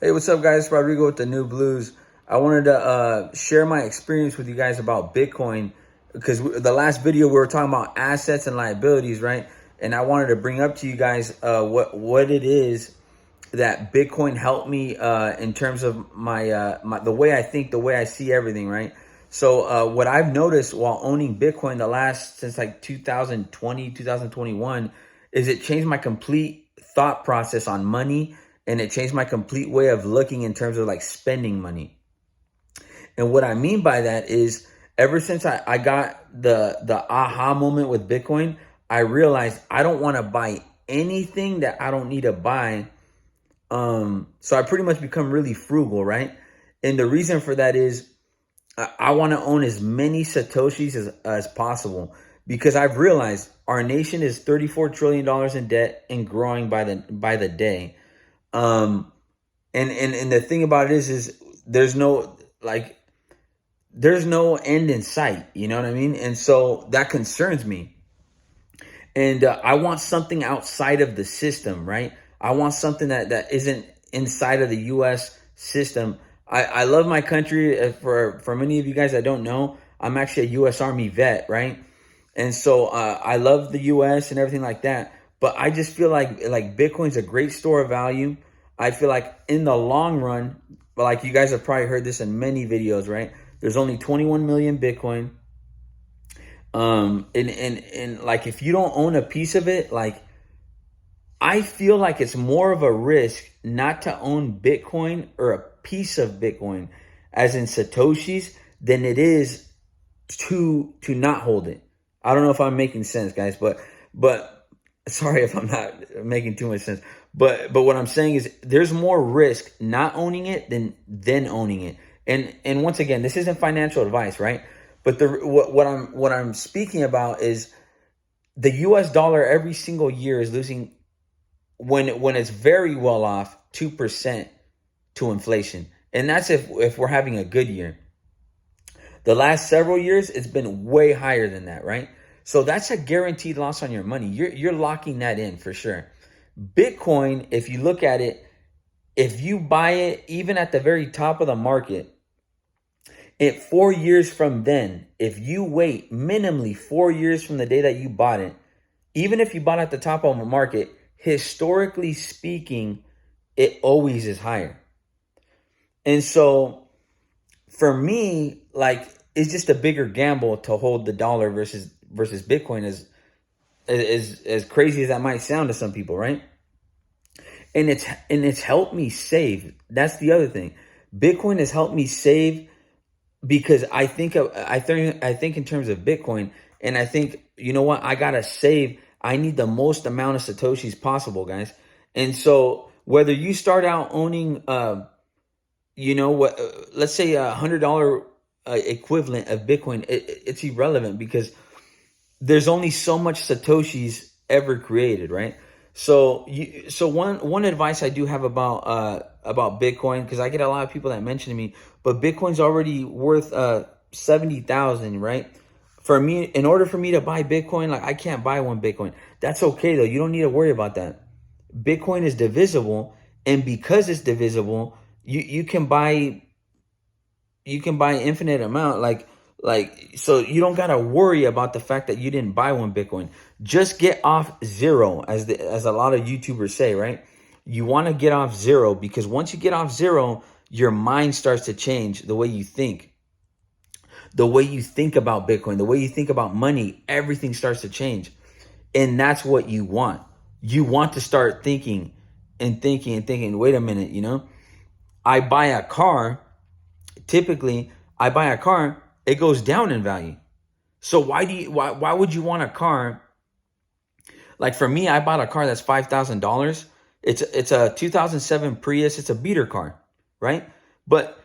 Hey, what's up, guys? Rodrigo with the New Blues. I wanted to share my experience with you guys about Bitcoin because the last video we were talking about assets and liabilities, right? And I wanted to bring up to you guys what it is that Bitcoin helped me in terms of my the way I think, the way I see everything, right? So what I've noticed while owning Bitcoin since like 2020, 2021 is it changed my complete thought process on money, and it changed my complete way of looking in terms of like spending money. And what I mean by that is ever since I got the aha moment with Bitcoin, I realized I don't want to buy anything that I don't need to buy. So I pretty much become really frugal, right? And the reason for that is I want to own as many Satoshis as possible because I've realized our nation is $34 trillion in debt and growing by the day. Um, and the thing about it is there's no like there's no end in sight. You know what I mean? And so that concerns me. And I want something outside of the system, right? I want something that isn't inside of the U.S. system. I love my country. For many of you guys that don't know, I'm actually a U.S. Army vet, right? And so I love the U.S. and everything like that. But I just feel like Bitcoin's a great store of value. I feel like in the long run, like you guys have probably heard this in many videos, right? There's only 21 million Bitcoin. And like if you don't own a piece of it, like I feel like it's more of a risk not to own Bitcoin or a piece of Bitcoin, as in Satoshis, than it is to not hold it. I don't know if I'm making sense, guys, but sorry if I'm not making too much sense. But what I'm saying is there's more risk not owning it than owning it. And once again, this isn't financial advice, right? But what I'm speaking about is the US dollar every single year is losing when it's very well off 2% to inflation. And that's if we're having a good year. The last several years, it's been way higher than that, right? So that's a guaranteed loss on your money. You're locking that in for sure. Bitcoin, if you look at it, if you buy it even at the very top of the market, 4 years from then, if you wait minimally 4 years from the day that you bought it, even if you bought at the top of the market, historically speaking, it always is higher. And so for me, like it's just a bigger gamble to hold the dollar versus Bitcoin, as crazy as that might sound to some people, right? And it's helped me save. That's the other thing. Bitcoin has helped me save because I think in terms of Bitcoin, and I think, you know what, I gotta save. I need the most amount of Satoshis possible, guys. And so whether you start out owning you know what, let's say $100 equivalent of Bitcoin, it's irrelevant because there's only so much Satoshis ever created, right? So one advice I do have about Bitcoin, because I get a lot of people that mention to me, but Bitcoin's already worth 70,000, right? For me, in order for me to buy Bitcoin, like I can't buy one Bitcoin. That's okay though. You don't need to worry about that. Bitcoin is divisible, and because it's divisible, you can buy infinite amount, like so you don't got to worry about the fact that you didn't buy one Bitcoin. Just get off zero, as a lot of YouTubers say, right? You want to get off zero, because once you get off zero, your mind starts to change. The way you think, about Bitcoin, the way you think about money, everything starts to change. And that's what you want. You want to start thinking and thinking and thinking, wait a minute, I buy a car, typically it goes down in value. So why would you want a car? Like for me, I bought a car that's $5,000. It's a 2007 Prius. It's a beater car, right? But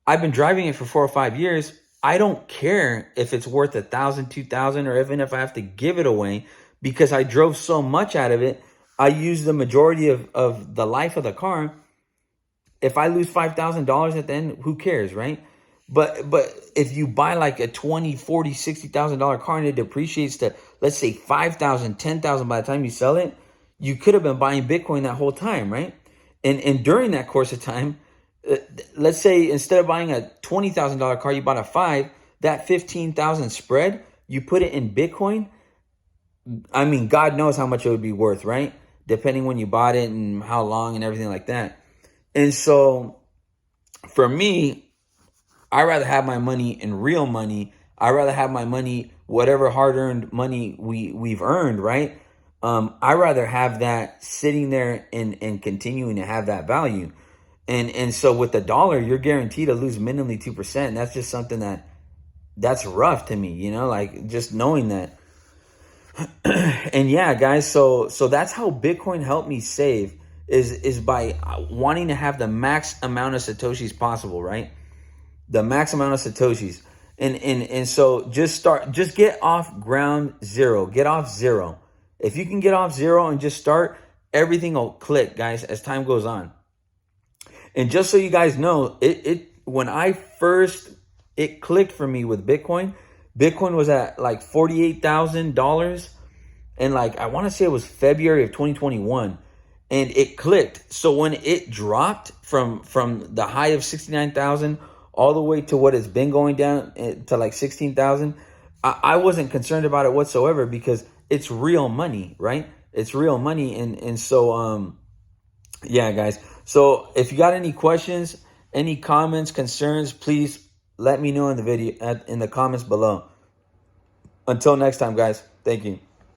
I've been driving it for 4 or 5 years. I don't care if it's worth 1,000, 2,000, or even if I have to give it away, because I drove so much out of it. I used the majority of the life of the car. If I lose $5,000 at the end, who cares, right? But if you buy like a 20, 40, $60,000 car and it depreciates to, let's say, 5,000, 10,000 by the time you sell it, you could have been buying Bitcoin that whole time, right? And during that course of time, let's say instead of buying a $20,000 car, you bought a five, that 15,000 spread, you put it in Bitcoin. I mean, God knows how much it would be worth, right? Depending when you bought it and how long and everything like that. And so for me, I rather have my money in real money. I rather have my money, whatever hard-earned money we've earned, right? I rather have that sitting there and continuing to have that value. And so with the dollar, you're guaranteed to lose minimally 2%. That's just something that's rough to me, you know, like just knowing that. And yeah, guys, so that's how Bitcoin helped me save is by wanting to have the max amount of satoshis possible, right? The max amount of satoshis. And so just get off ground zero. Get off zero. If you can get off zero and just start, everything will click, guys, as time goes on. And just so you guys know, it when I first it clicked for me with Bitcoin, Bitcoin was at like $48,000, and like I want to say it was February of 2021, and it clicked. So when it dropped from the high of 69,000 all the way to what it's been going down to like 16,000, I wasn't concerned about it whatsoever because it's real money, right? It's real money, and so yeah, guys. So if you got any questions, any comments, concerns, please let me know in the video in the comments below. Until next time, guys. Thank you.